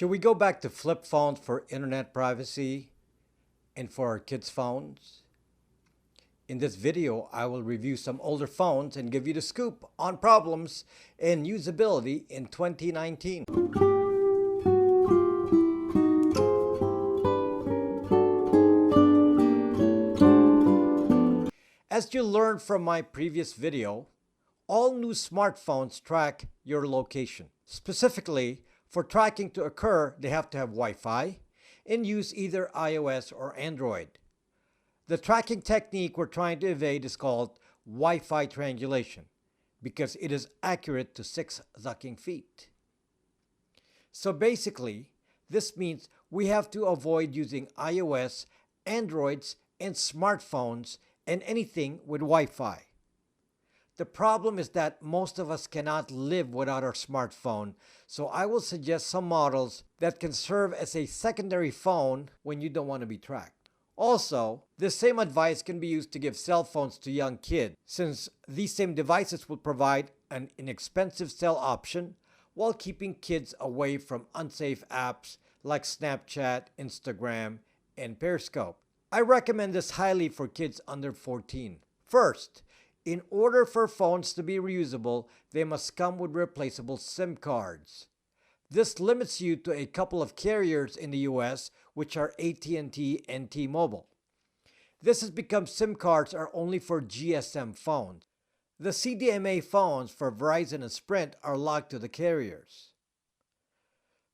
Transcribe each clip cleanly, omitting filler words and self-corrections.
Should we go back to flip phones for internet privacy and for our kids' phones? In this video, I will review some older phones and give you the scoop on problems and usability in 2019. As you learned from my previous video, all new smartphones track your location. Specifically, for tracking to occur, they have to have Wi-Fi and use either iOS or Android. The tracking technique we're trying to evade is called Wi-Fi Triangulation because it is accurate to 6 zucking feet. So basically, this means we have to avoid using iOS, Androids, and smartphones and anything with Wi-Fi. The problem is that most of us cannot live without our smartphone, so I will suggest some models that can serve as a secondary phone when you don't want to be tracked. Also, this same advice can be used to give cell phones to young kids, since these same devices will provide an inexpensive cell option while keeping kids away from unsafe apps like Snapchat, Instagram, and Periscope. I recommend this highly for kids under 14. First, in order for phones to be reusable, they must come with replaceable SIM cards. This limits you to a couple of carriers in the US, which are AT&T and T-Mobile. This has become SIM cards are only for GSM phones. The CDMA phones for Verizon and Sprint are locked to the carriers,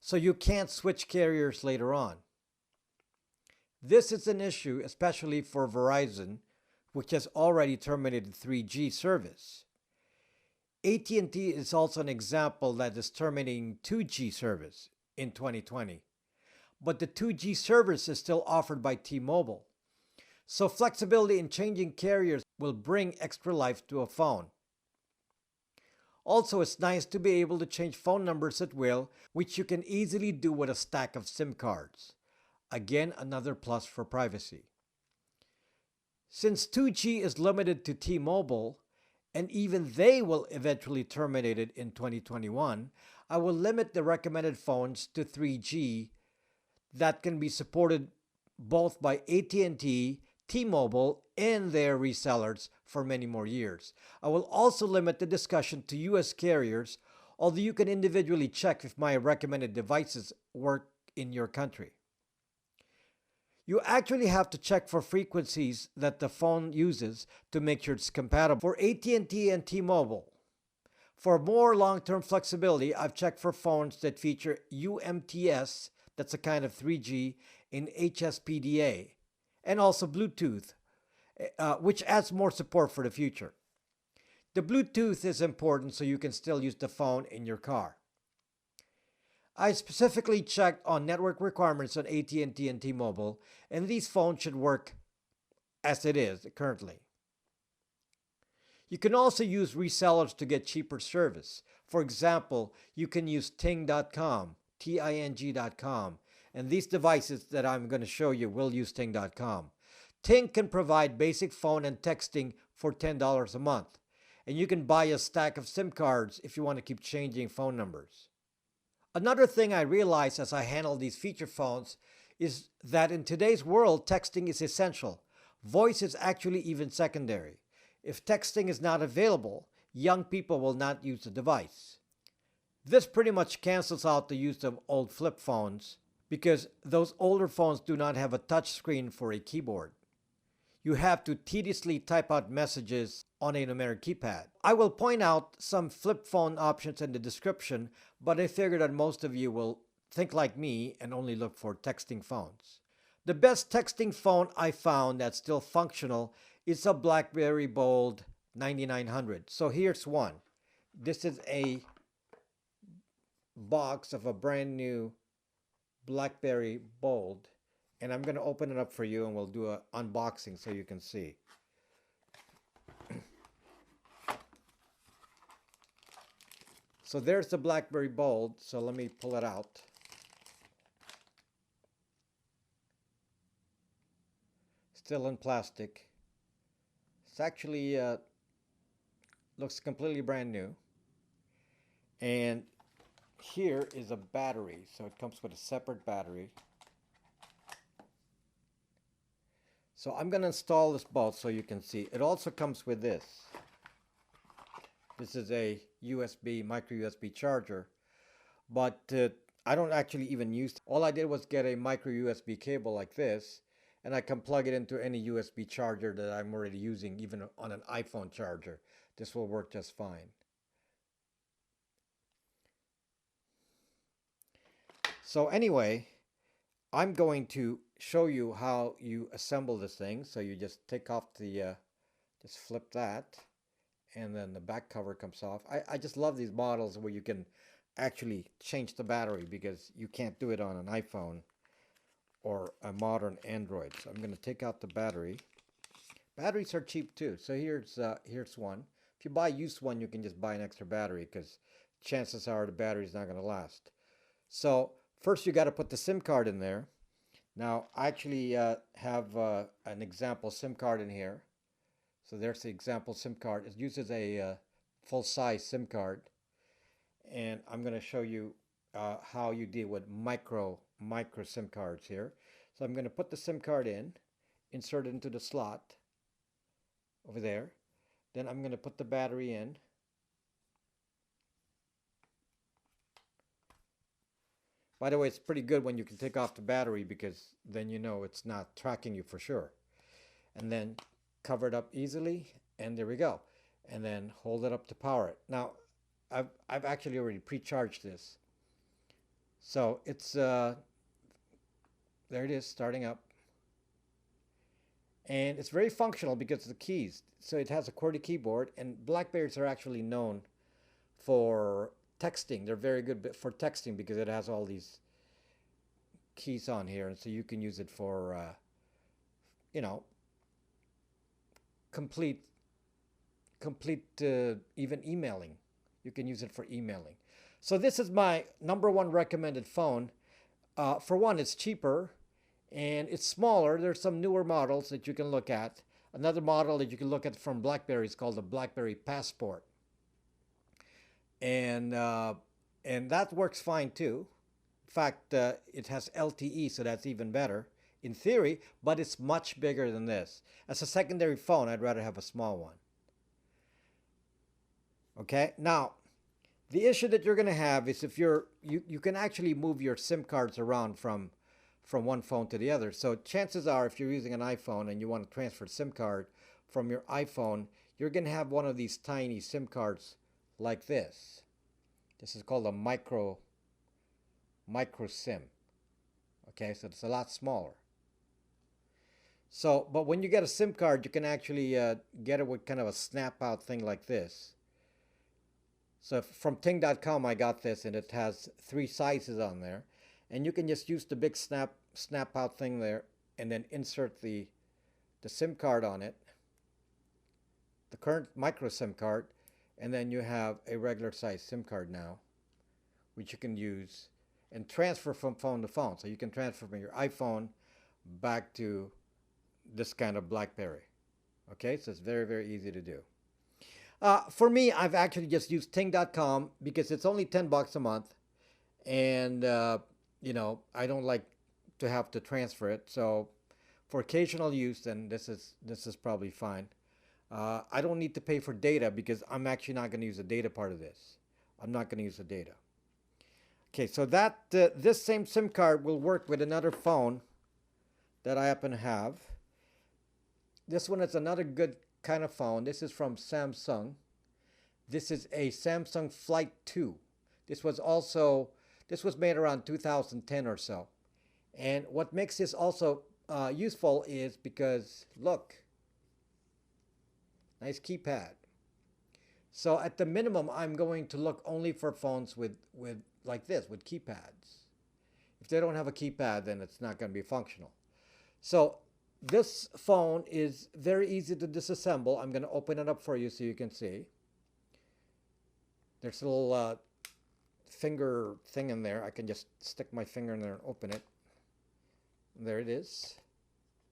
so you can't switch carriers later on. This is an issue especially for Verizon, which has already terminated 3G service. AT&T is also an example that is terminating 2G service in 2020. But the 2G service is still offered by T-Mobile. So flexibility in changing carriers will bring extra life to a phone. Also, it's nice to be able to change phone numbers at will, which you can easily do with a stack of SIM cards. Again, another plus for privacy. Since 2G is limited to T-Mobile, and even they will eventually terminate it in 2021, I will limit the recommended phones to 3G that can be supported both by AT&T, T-Mobile, and their resellers for many more years. I will also limit the discussion to US carriers, although you can individually check if my recommended devices work in your country. You actually have to check for frequencies that the phone uses to make sure it's compatible. For AT&T and T-Mobile, for more long-term flexibility, I've checked for phones that feature UMTS, that's a kind of 3G, in HSPDA, and also Bluetooth, which adds more support for the future. The Bluetooth is important so you can still use the phone in your car. I specifically checked on network requirements on AT&T and T-Mobile, and these phones should work as it is currently. You can also use resellers to get cheaper service. For example, you can use Ting.com, Ting.com, and these devices that I'm going to show you will use Ting.com. Ting can provide basic phone and texting for $10 a month, and you can buy a stack of SIM cards if you want to keep changing phone numbers. Another thing I realized as I handle these feature phones is that in today's world, texting is essential. Voice is actually even secondary. If texting is not available, young people will not use the device. This pretty much cancels out the use of old flip phones because those older phones do not have a touch screen for a keyboard. You have to tediously type out messages on a numeric keypad. I will point out some flip phone options in the description, but I figure that most of you will think like me and only look for texting phones. The best texting phone I found that's still functional is a Blackberry Bold 9900. So here's one. This is a box of a brand new Blackberry Bold. And I'm going to open it up for you and we'll do an unboxing so you can see. So there's the Blackberry Bold. So let me pull it out. Still in plastic. It's actually looks completely brand new. And here is a battery. So it comes with a separate battery. So I'm going to install this both so you can see. It also comes with this. This is a USB, micro USB charger. But I don't actually even use it. All I did was get a micro USB cable like this, and I can plug it into any USB charger that I'm already using, even on an iPhone charger. This will work just fine. So anyway, I'm going to show you how you assemble this thing. So you just take off the, just flip that, and then the back cover comes off. I just love these models where you can actually change the battery, because you can't do it on an iPhone or a modern Android. So I'm going to take out the battery. Batteries are cheap too. So here's one. If you buy used one, you can just buy an extra battery, because chances are the battery is not going to last. So first you got to put the SIM card in there. Now I actually have an example SIM card in here. So there's the example SIM card. It uses a full-size SIM card. And I'm going to show you how you deal with micro SIM cards here. So I'm going to put the SIM card in, insert it into the slot over there. Then I'm going to put the battery in. By the way, it's pretty good when you can take off the battery, because then you know it's not tracking you for sure. And then cover it up easily, and there we go. And then hold it up to power it. Now, I've actually already pre-charged this. So it's, there it is, starting up. And it's very functional because of the keys. So it has a QWERTY keyboard, and Blackberries are actually known for texting. They're very good for texting because it has all these keys on here. And so you can use it for, you know, complete even emailing. You can use it for emailing. So this is my #1 recommended phone. For one, it's cheaper and it's smaller. There's some newer models that you can look at. Another model that you can look at from Blackberry is called the Blackberry Passport. And that works fine too. In fact, it has LTE, so that's even better in theory, but it's much bigger than this. As a secondary phone, I'd rather have a small one. Okay, now the issue that you're going to have is if you can actually move your SIM cards around from one phone to the other. So chances are, if you're using an iPhone and you want to transfer SIM card from your iPhone, you're going to have one of these tiny SIM cards like this. This is called a micro SIM. Okay, so it's a lot smaller. So, but when you get a SIM card, you can actually get it with kind of a snap out thing like this. So from ting.com I got this, and it has 3 sizes on there, and you can just use the big snap out thing there, and then insert the SIM card on it, the current micro SIM card, and then you have a regular size SIM card now, which you can use and transfer from phone to phone. So you can transfer from your iPhone back to this kind of Blackberry. Okay, so it's very, very easy to do. For me, I've actually just used ting.com because it's only $10 a month, and you know, I don't like to have to transfer it. So for occasional use, then this is probably fine. I don't need to pay for data because I'm actually not going to use the data part of this. I'm not going to use the data. Okay, so that this same SIM card will work with another phone that I happen to have. This one is another good kind of phone. This is from Samsung. This is a Samsung Flight 2. This was made around 2010 or so. And what makes this also useful is because, look, nice keypad. So at the minimum, I'm going to look only for phones with like this, with keypads. If they don't have a keypad, then it's not going to be functional. So this phone is very easy to disassemble. I'm going to open it up for you so you can see. There's a little finger thing in there. I can just stick my finger in there and open it. And there it is.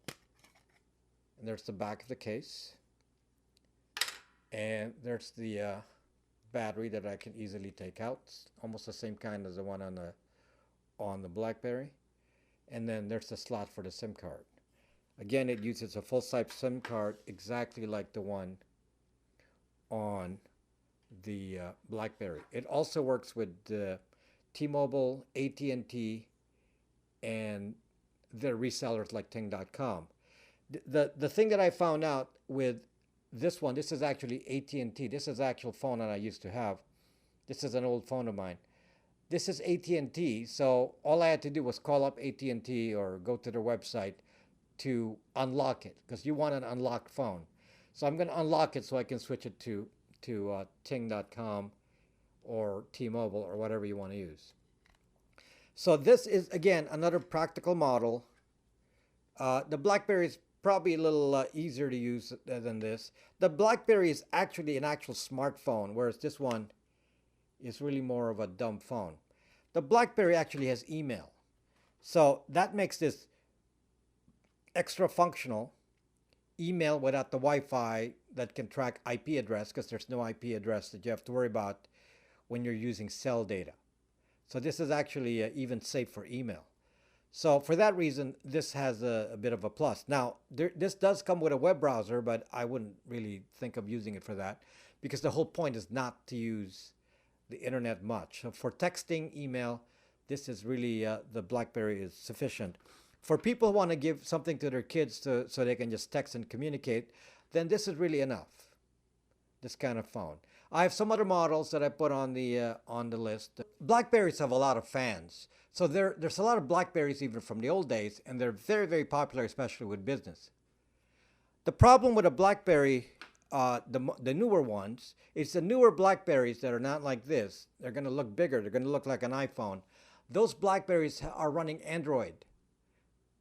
And there's the back of the case. And there's the battery that I can easily take out. It's almost the same kind as the one on the Blackberry. And then there's the slot for the SIM card. Again, it uses a full-size SIM card exactly like the one on the Blackberry. It also works with T-Mobile, AT&T, and their resellers like Ting.com. The thing that I found out with this one, this is actually AT&T. This is the actual phone that I used to have. This is an old phone of mine. This is AT&T, so all I had to do was call up AT&T or go to their website to unlock it, because you want an unlocked phone. So I'm going to unlock it so I can switch it to Ting.com or T-Mobile or whatever you want to use. So this is, again, another practical model. The Blackberry is probably a little easier to use than this. The Blackberry is actually an actual smartphone, whereas this one is really more of a dumb phone. The Blackberry actually has email. So that makes this extra functional. Email without the Wi-Fi that can track IP address, because there's no IP address that you have to worry about when you're using cell data. So this is actually even safe for email. So for that reason, this has a bit of a plus. Now, this does come with a web browser, but I wouldn't really think of using it for that, because the whole point is not to use the internet much. So for texting, email, this is really, the Blackberry is sufficient. For people who want to give something to their kids so they can just text and communicate, then this is really enough, this kind of phone. I have some other models that I put on the list. Blackberries have a lot of fans. So there's a lot of Blackberries even from the old days, and they're very, very popular, especially with business. The problem with a Blackberry, the newer ones, is the newer Blackberries that are not like this. They're going to look bigger. They're going to look like an iPhone. Those Blackberries are running Android.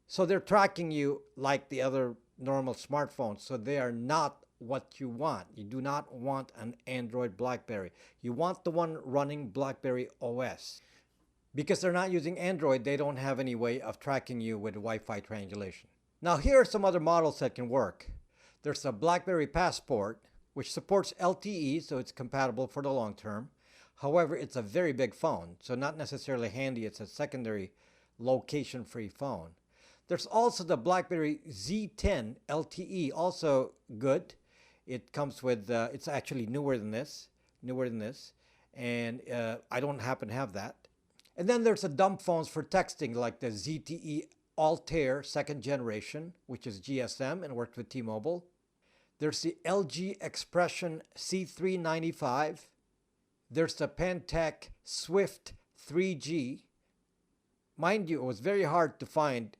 So they're tracking you like the other normal smartphones. So they are not what you want. You do not want an Android Blackberry. You want the one running Blackberry OS. Because they're not using Android, they don't have any way of tracking you with Wi-Fi triangulation. Now here are some other models that can work. There's a Blackberry Passport, which supports LTE, so it's compatible for the long term. However, it's a very big phone, so not necessarily handy. It's a secondary location-free phone. There's also the Blackberry Z10 LTE, also good. It comes with, it's actually newer than this, and I don't happen to have that. And then there's the dumb phones for texting, like the ZTE ALTAIR second generation, which is GSM and worked with T-Mobile. There's the LG Expression C395. There's the PANTECH Swift 3G. Mind you, it was very hard to find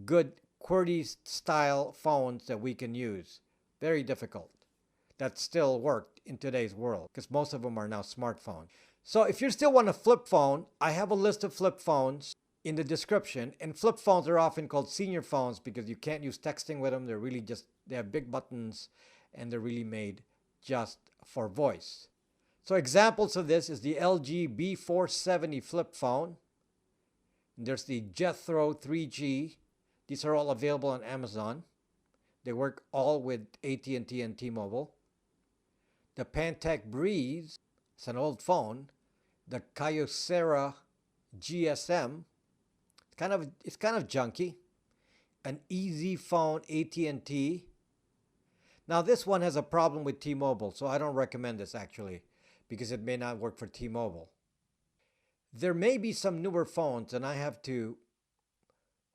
good QWERTY style phones that we can use. Very difficult. That still worked in today's world, because most of them are now smartphones. So if you still want a flip phone, I have a list of flip phones in the description. And flip phones are often called senior phones because you can't use texting with them. They're really just, they have big buttons and they're really made just for voice. So examples of this is the LG B470 flip phone. And there's the JETHRO 3G. These are all available on Amazon. They work all with AT&T and T-Mobile. The PANTECH Breeze, it's an old phone. The KYOCERA GSM, it's kind of junky. An EASYFONE AT&T. Now this one has a problem with T-Mobile, so I don't recommend this actually, because it may not work for T-Mobile. There may be some newer phones, and I have to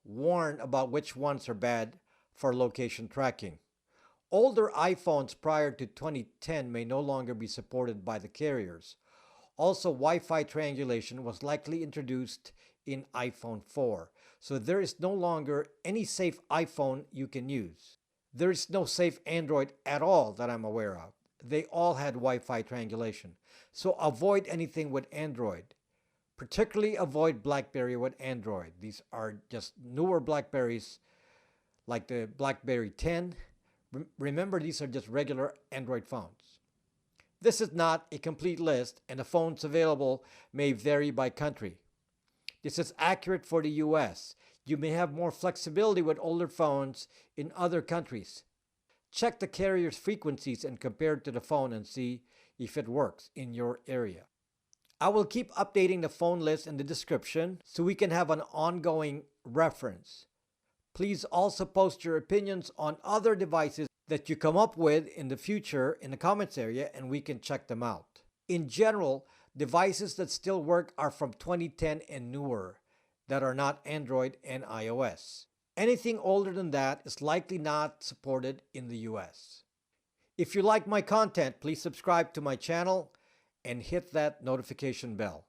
warn about which ones are bad for location tracking. Older iPhones prior to 2010 may no longer be supported by the carriers. Also, Wi-Fi triangulation was likely introduced in iPhone 4, so there is no longer any safe iPhone you can use. There is no safe Android at all that I'm aware of. They all had Wi-Fi triangulation, so avoid anything with Android. Particularly avoid Blackberry with Android. These are just newer Blackberries like the Blackberry 10. Remember, these are just regular Android phones. This is not a complete list, and the phones available may vary by country. This is accurate for the US. You may have more flexibility with older phones in other countries. Check the carrier's frequencies and compare it to the phone and see if it works in your area. I will keep updating the phone list in the description so we can have an ongoing reference. Please also post your opinions on other devices that you come up with in the future in the comments area, and we can check them out. In general, devices that still work are from 2010 and newer that are not Android and iOS. Anything older than that is likely not supported in the US. If you like my content, please subscribe to my channel and hit that notification bell.